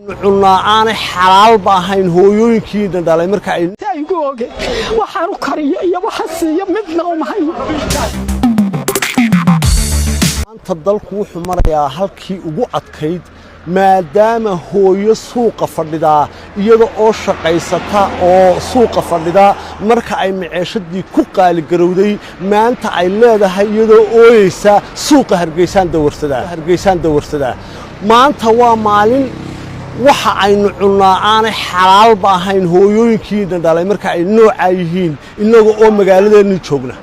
cunaan xalaal baahayn hooyooyinkiina dhalay marka ay googe waxaan kariyo iyo waxa siiyo midna uma hayo anta dalku wuxuu marayaa halkii ugu adkayd maadaama hooyo suuqa fadhida iyada oo shaqaysata oo suuqa fadhida marka ay maciishadii ku qaali garowday maanta ay leedahay iyadoo ooyeysa suuqa hargeysaan dawarsada maanta waa maalin waxa aynu cunaan xalaal baahayn hooyooyinkiina dhalay marka ay nooca yihiin inaga oo magaaladeena joogna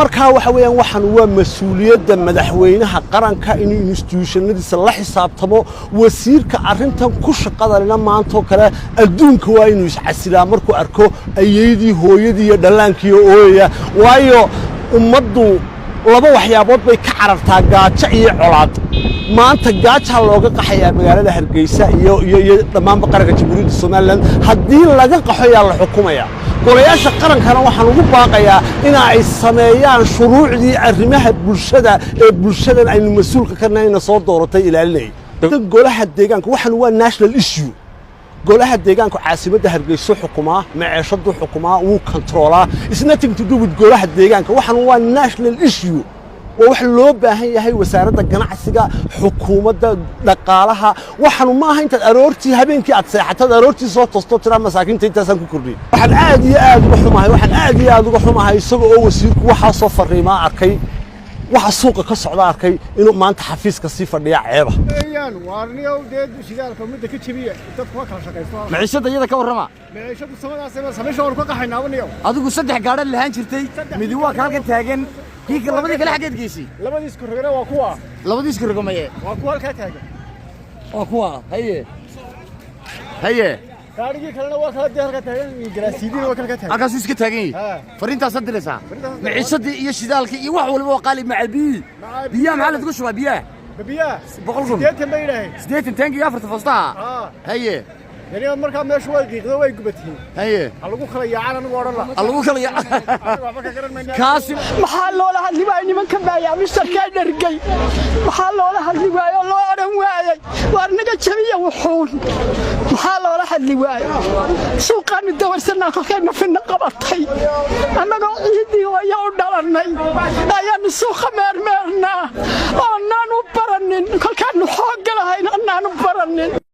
marka waxa weeyaan waxan waa mas'uuliyadda madaxweynaha qaranka in institutionadiisa la xisaabtamo wasiirka arintan ku shaqadalina maanta kale adduunka waa inuu iscasilaa markuu arko ayeedii hooyadii iyo dhallaankii ooyaya waayo ummaddu laba waxyaabood bay ka carartaa gaajo iyo colaad maanta gaaja looga qaxayaa magaalada Hargeysa iyo dhammaan qaranka Jamhuuriyadda Soomaaliland haddii laga qaxo yaa la xukumayaa golayaasha qarankana waxaan ugu baaqayaa in ay sameeyaan shuruucdii arrimaha bulshada ee bulshadan aynu mas'uulka ka nahay soo dooratay ilaalinay golaha deegaanka waxaan waa national issue golaha deegaanka caasimadda Hargeysa xukumaa maciishadu xukumaa uu controlaa is nothing to do with golaha deegaanka waxaan waa national issue wax loo baahan yahay wasaaradda ganacsiga xukuumadda dhaqaalaha waxaan ma aha inta aroortii habeenkii aad seexatad aroortii soo toosto tira masaakiinta intaasan ku kordhin waxaan aad iyo aad uga xumahay isagoo wasiirku waxa soo fariima arkay waxa suuqa ka socda arkay inuu maanta xafiiska si fadhiya ceeba ayaan waarniyow deed shidaalka mid ka jabiya dadku waa kala shaqeysto maciishada iyada ka warrama maciishadu samadaas sameysho war ka qaxaynaawniyow adigu saddex gaadhan lahaan jirtay mid waa ka halka taagan kii labadii kale xageed geesi labadiis ku rogana waa kuwa labadiis ku rogamay waa kuwa halka taagan waa kuwa haye gaarigii kalena waa kala halka taagan garaasiidina waa kala taagan halkaas iska taagan fariintaas diraysa maciishadii iyo shidaalkii iyo wax walba waa qaali macabi biyaha maxaa la isku shubaa biyaha 100 bay ilaahay 80 tangi 4 fasta haye يعني مركب مش واقف ذا واقف بتهين هي اللي كلا يعانى أنا ورا اللي كلا كاسم محل ولا هذي باي من كم باي مش سكان رجال محل ولا هذي باي الله أنا واعي وأنا جميع وحول محل ولا هذي باي سوق عن الدور سنة كنا في النقابتي أما قاعدين وياهم دارني أيام السوق مرنا أنا نبرنن كل كانوا حاجة لهين أنا نبرنن